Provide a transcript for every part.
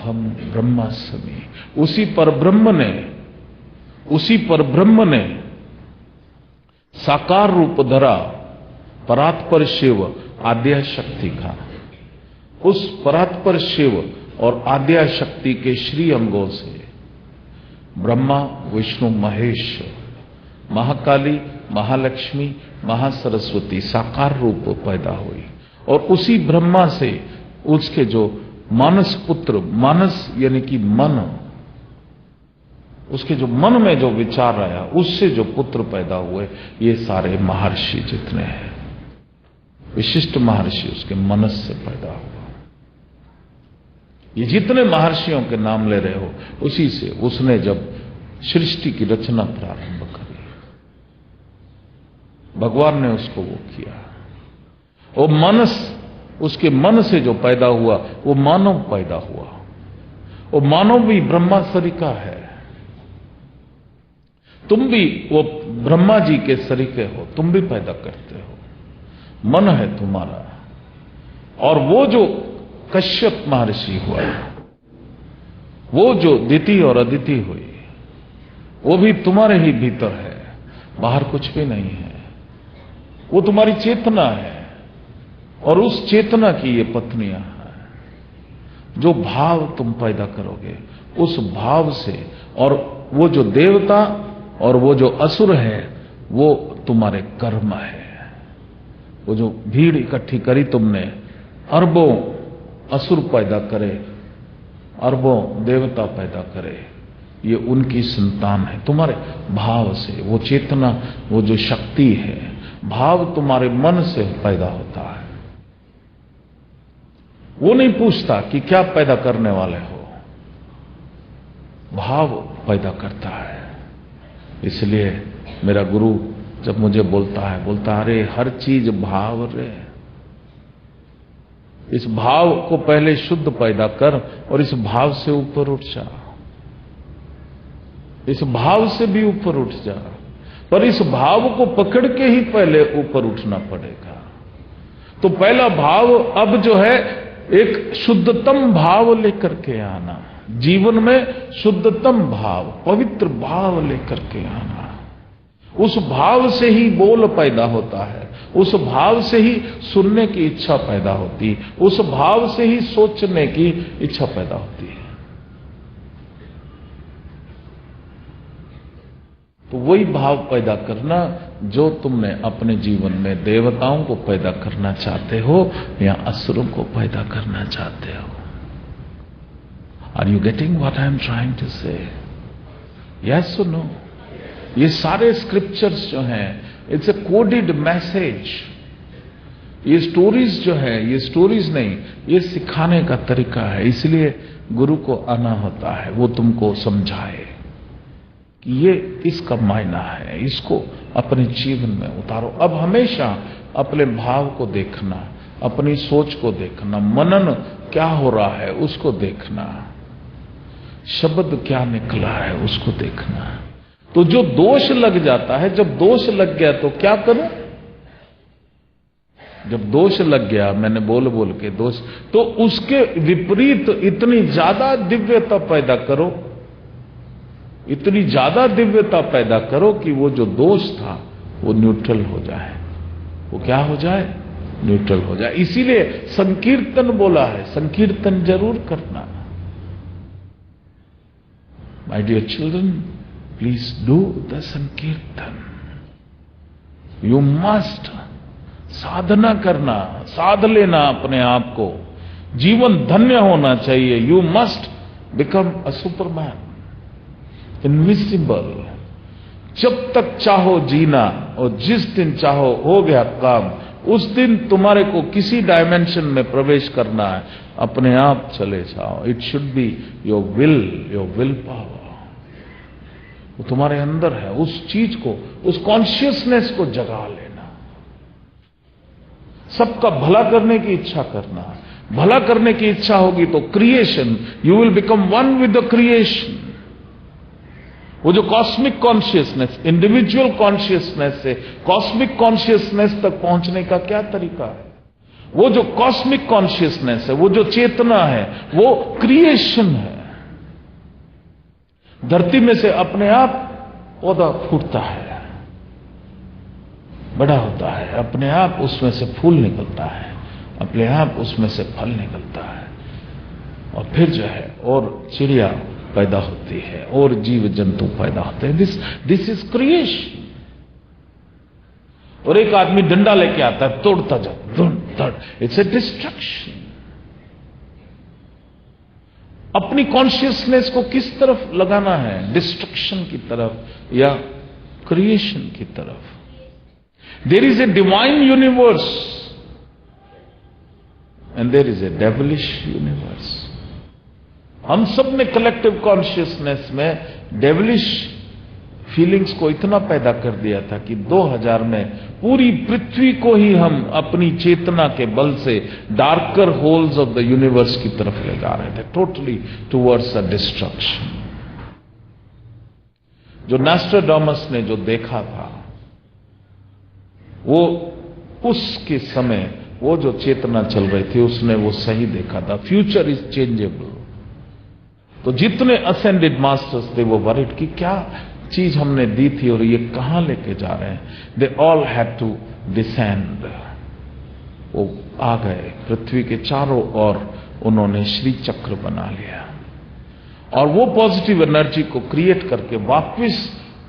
अहम ब्रह्मास्मि। उसी पर ब्रह्म ने साकार रूप धरा परात्पर शिव आद्या शक्ति का। उस परात्पर शिव और आद्या शक्ति के श्री अंगों से ब्रह्मा विष्णु महेश, महाकाली, महालक्ष्मी, महासरस्वती साकार रूप पैदा हुई। और उसी ब्रह्मा से उसके जो मानस पुत्र, मानस यानी कि मन, उसके जो मन में जो विचार आया उससे जो पुत्र पैदा हुए, ये सारे महर्षि जितने हैं, विशिष्ट महर्षि उसके मनस से पैदा हुआ। ये जितने महर्षियों के नाम ले रहे हो, उसी से उसने जब सृष्टि की रचना प्रारंभ करी, भगवान ने उसको वो किया। वो मनस, उसके मन से जो पैदा हुआ वो मानव पैदा हुआ। वो मानव भी ब्रह्मा सरीका है। तुम भी वो ब्रह्मा जी के सरीके हो, तुम भी पैदा करते हो। मन है तुम्हारा। और वो जो कश्यप महर्षि हुआ, वो जो दिति और अदिति हुई, वो भी तुम्हारे ही भीतर है, बाहर कुछ भी नहीं है। वो तुम्हारी चेतना है और उस चेतना की ये पत्नियां हैं। जो भाव तुम पैदा करोगे उस भाव से, और वो जो देवता और वो जो असुर है वो तुम्हारे कर्म है। वो जो भीड़ इकट्ठी करी तुमने, अरबों असुर पैदा करे, अरबों देवता पैदा करे, ये उनकी संतान है तुम्हारे भाव से। वो चेतना, वो जो शक्ति है, भाव तुम्हारे मन से पैदा होता है। वो नहीं पूछता कि क्या पैदा करने वाले हो, भाव पैदा करता है। इसलिए मेरा गुरु जब मुझे बोलता है, अरे हर चीज भाव रे, इस भाव को पहले शुद्ध पैदा कर और इस भाव से ऊपर उठ जा, इस भाव से भी ऊपर उठ जा। पर इस भाव को पकड़ के ही पहले ऊपर उठना पड़ेगा। तो पहला भाव अब जो है, एक शुद्धतम भाव लेकर के आना, जीवन में शुद्धतम भाव, पवित्र भाव लेकर के आना। उस भाव से ही बोल पैदा होता है, उस भाव से ही सुनने की इच्छा पैदा होती, उस भाव से ही सोचने की इच्छा पैदा होती है। तो वही भाव पैदा करना जो तुमने अपने जीवन में देवताओं को पैदा करना चाहते हो या असुरों को पैदा करना चाहते हो। Are you getting what I am trying to say? Yes और नो? ये सारे स्क्रिप्चर्स जो हैं, इट्स ए कोडेड मैसेज। ये स्टोरीज जो है, ये स्टोरीज नहीं, ये सिखाने का तरीका है। इसलिए गुरु को आना होता है, वो तुमको समझाए कि ये इसका मायना है, इसको अपने जीवन में उतारो। अब हमेशा अपने भाव को देखना, अपनी सोच को देखना, मनन क्या हो रहा है उसको देखना, शब्द क्या निकला है उसको देखना। तो जो दोष लग जाता है, जब दोष लग गया तो क्या करूं? जब दोष लग गया, मैंने बोल बोल के दोष, तो उसके विपरीत इतनी ज्यादा दिव्यता पैदा करो, इतनी ज्यादा दिव्यता पैदा करो कि वो जो दोष था वो न्यूट्रल हो जाए। वो क्या हो जाए? न्यूट्रल हो जाए। इसीलिए संकीर्तन बोला है, संकीर्तन जरूर करना। My dear children, please do the sankirtan. You must sadhana करना, साध लेना अपने आप को। जीवन धन्य होना चाहिए। You must become a Superman, invisible. जब तक चाहो जीना, और जिस दिन चाहो हो गया काम, उस दिन तुम्हारे को किसी डायमेंशन में प्रवेश करना है, अपने आप चले जाओ। It should be your will power. वो तुम्हारे अंदर है। उस चीज को, उस कॉन्शियसनेस को जगा लेना। सबका भला करने की इच्छा करना। भला करने की इच्छा होगी तो creation, you will become one with the creation. वो जो कॉस्मिक कॉन्शियसनेस, इंडिविजुअल कॉन्शियसनेस से कॉस्मिक कॉन्शियसनेस तक पहुंचने का क्या तरीका है? वो जो कॉस्मिक कॉन्शियसनेस है, वो जो चेतना है, वो क्रिएशन है। धरती में से अपने आप पौधा फूटता है, बड़ा होता है, अपने आप उसमें से फूल निकलता है, अपने आप उसमें से फल निकलता है, और फिर जो है और चिड़िया पैदा होती है और जीव जंतु पैदा होते हैं। This is creation. और एक आदमी डंडा लेके आता है, तोड़ता जाता, इट्स ए डिस्ट्रक्शन। अपनी कॉन्शियसनेस को किस तरफ लगाना है, डिस्ट्रक्शन की तरफ या क्रिएशन की तरफ? There is a divine universe and there is a devilish universe. हम सब ने कलेक्टिव कॉन्शियसनेस में डेविलिश फीलिंग्स को इतना पैदा कर दिया था कि 2000 में पूरी पृथ्वी को ही हम अपनी चेतना के बल से darker holes of the universe की तरफ ले जा रहे थे, टोटली टुवर्ड्स द डिस्ट्रक्शन। जो नॉस्ट्राडामस ने जो देखा था, वो उसके समय वो जो चेतना चल रही थी उसने वो सही देखा था। Future is changeable. तो जितने असेंडेड मास्टर्स थे वो वरिड कि क्या चीज हमने दी थी और ये कहां लेके जा रहे हैं। They all had to descend. वो आ गए पृथ्वी के चारों ओर, उन्होंने श्री चक्र बना लिया और वो पॉजिटिव एनर्जी को क्रिएट करके वापस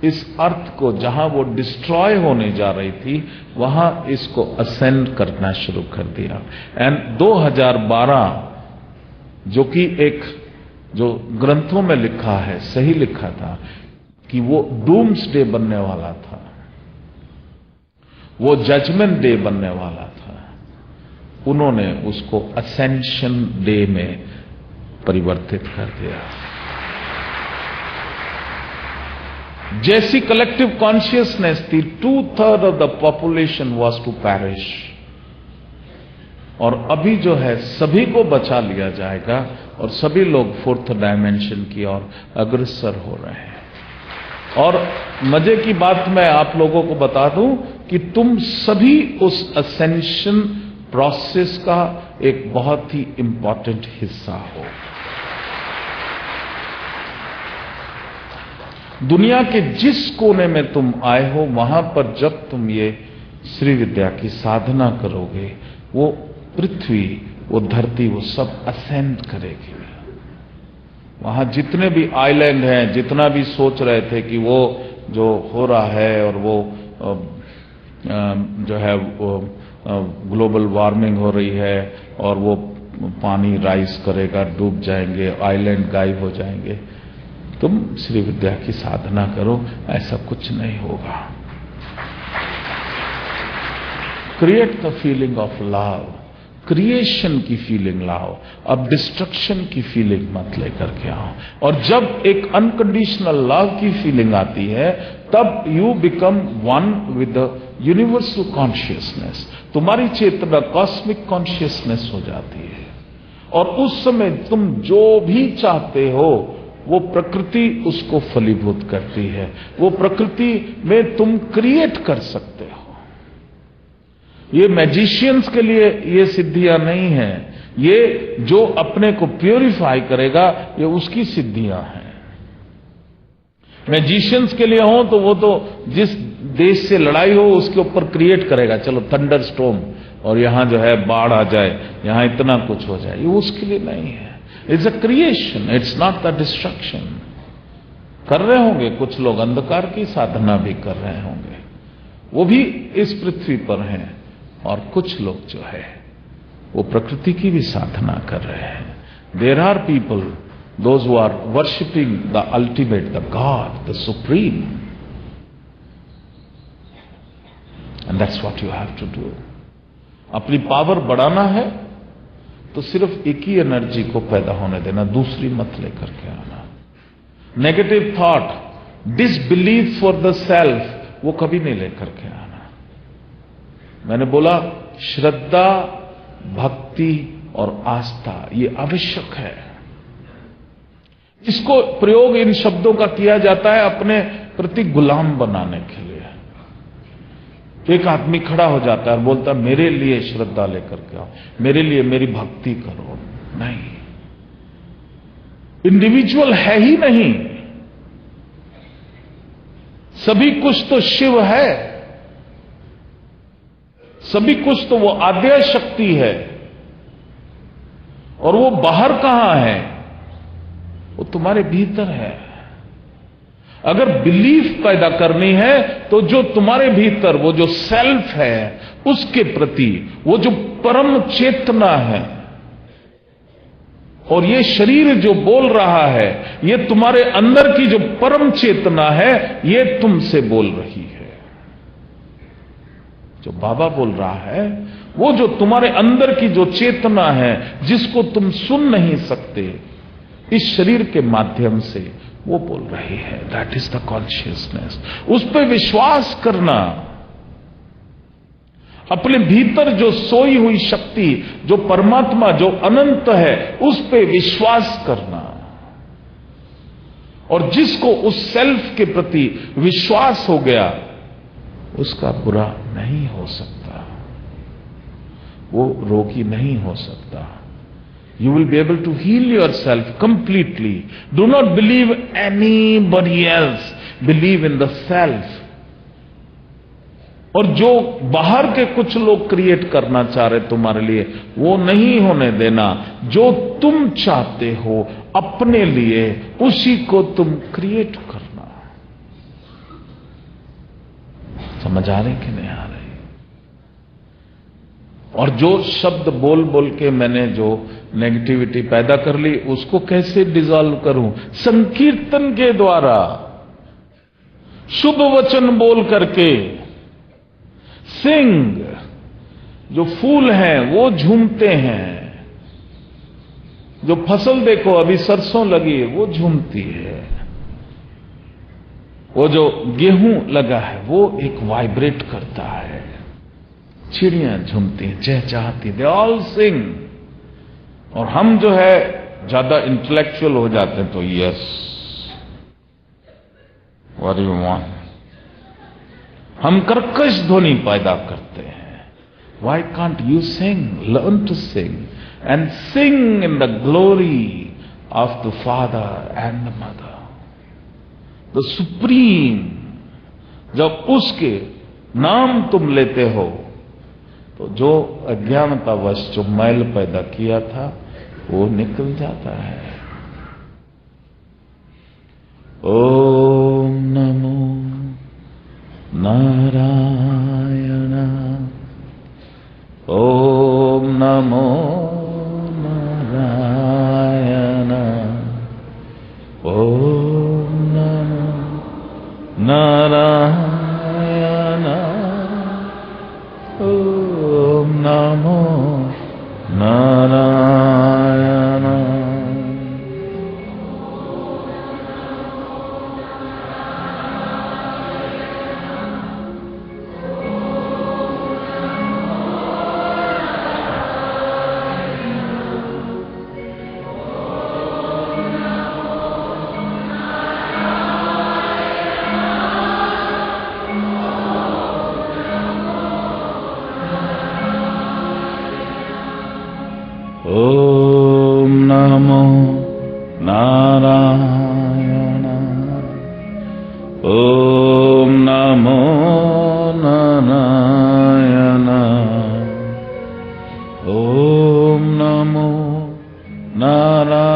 इस अर्थ को, जहां वो डिस्ट्रॉय होने जा रही थी, वहां इसको असेंड करना शुरू कर दिया। एंड 2012 जो कि एक जो ग्रंथों में लिखा है, सही लिखा था कि वो डूम्स डे बनने वाला था, वो जजमेंट डे बनने वाला था, उन्होंने उसको असेंशन डे में परिवर्तित कर दिया। जैसी कलेक्टिव कॉन्शियसनेस थी, 2/3 of the population was to perish, और अभी जो है सभी को बचा लिया जाएगा और सभी लोग 4th डायमेंशन की ओर अग्रसर हो रहे हैं। और मजे की बात मैं आप लोगों को बता दूं कि तुम सभी उस असेंशन प्रोसेस का एक बहुत ही इंपॉर्टेंट हिस्सा हो। दुनिया के जिस कोने में तुम आए हो, वहां पर जब तुम ये श्री विद्या की साधना करोगे, वो पृथ्वी, वो धरती, वो सब असेंड करेगी। वहां जितने भी आइलैंड हैं, जितना भी सोच रहे थे कि वो जो हो रहा है और वो जो है वो ग्लोबल वार्मिंग हो रही है और वो पानी राइज करेगा, डूब जाएंगे, आइलैंड गायब हो जाएंगे, तुम श्री विद्या की साधना करो, ऐसा कुछ नहीं होगा। Create the feeling of love, creation की फीलिंग लाओ, अब डिस्ट्रक्शन की फीलिंग मत लेकर के आओ। और जब एक अनकंडीशनल लव की फीलिंग आती है, तब you become one with the universal consciousness. तुम्हारी चेतना कॉस्मिक कॉन्शियसनेस हो जाती है और उस समय तुम जो भी चाहते हो वो प्रकृति उसको फलीभूत करती है। वो प्रकृति में तुम क्रिएट कर सकते हो। ये मैजिशियंस के लिए ये सिद्धियां नहीं है, ये जो अपने को प्यूरिफाई करेगा ये उसकी सिद्धियां हैं। मैजिशियंस के लिए हो तो वो तो जिस देश से लड़ाई हो उसके ऊपर क्रिएट करेगा, चलो थंडर स्टॉर्म, और यहां जो है बाढ़ आ जाए, यहां इतना कुछ हो जाए, ये उसके लिए नहीं है। It's a creation, it's not the destruction. कर रहे होंगे कुछ लोग अंधकार की साधना भी कर रहे होंगे, वो भी इस पृथ्वी पर हैं, और कुछ लोग जो है वो प्रकृति की भी साधना कर रहे हैं। There are people, those who are worshipping the ultimate, the God, the supreme, and that's what you have to do. अपनी पावर बढ़ाना है तो सिर्फ एक ही एनर्जी को पैदा होने देना, दूसरी मत लेकर के आना। Negative thought, disbelief for the self, वो कभी नहीं लेकर के आना। मैंने बोला श्रद्धा, भक्ति और आस्था ये आवश्यक है। इसको प्रयोग इन शब्दों का किया जाता है अपने प्रति गुलाम बनाने के लिए। एक आदमी खड़ा हो जाता है और बोलता है मेरे लिए श्रद्धा लेकर के आओ, मेरे लिए मेरी भक्ति करो। नहीं, इंडिविजुअल है ही नहीं, सभी कुछ तो शिव है, सभी कुछ तो वो आद्य शक्ति है। और वो बाहर कहां है? वो तुम्हारे भीतर है। अगर बिलीफ पैदा करनी है तो जो तुम्हारे भीतर वो जो सेल्फ है उसके प्रति वो जो परम चेतना है, और ये शरीर जो बोल रहा है, ये तुम्हारे अंदर की जो परम चेतना है, ये तुमसे बोल रही है। जो बाबा बोल रहा है वो जो तुम्हारे अंदर की जो चेतना है जिसको तुम सुन नहीं सकते, इस शरीर के माध्यम से वो बोल रही है। That is the consciousness. उस पर विश्वास करना, अपने भीतर जो सोई हुई शक्ति, जो परमात्मा, जो अनंत है, उस पर विश्वास करना। और जिसको उस सेल्फ के प्रति विश्वास हो गया, उसका बुरा नहीं हो सकता, वो रोगी नहीं हो सकता। You will be able to heal yourself completely. Do not believe anybody else. Believe in the self. और जो बाहर के कुछ लोग क्रिएट करना चाह रहे तुम्हारे लिए, वो नहीं होने देना। जो तुम चाहते हो अपने लिए, उसी को तुम क्रिएट करना। समझ आ रहे कि नहीं आ रहे? और जो शब्द बोल बोल के मैंने जो नेगेटिविटी पैदा कर ली, उसको कैसे डिसॉल्व करूं? संकीर्तन के द्वारा, शुभ वचन बोल करके। सिंग, जो फूल हैं वो झूमते हैं, जो फसल देखो अभी सरसों लगी है वो झूमती है, वो जो गेहूं लगा है वो एक वाइब्रेट करता है, चिड़ियां झूमती हैं, चहचहाती, दे ऑल सिंग। और हम जो है ज्यादा इंटेलेक्चुअल हो जाते हैं तो yes, what do you want, हम कर्कश ध्वनि पैदा करते हैं। Why can't you sing? Learn to sing and sing in the glory of the father and the mother, the supreme. जब उसके नाम तुम लेते हो तो जो अज्ञानतावश जो मैल पैदा किया था वो निकल जाता है। ओम नमो नारायण, ओम नमो नारायण, ओम नमो नारायण, ओम नमो नारायण। ओम नमो नारायण, ओम नमो नारायण, ओम नमो नारायण।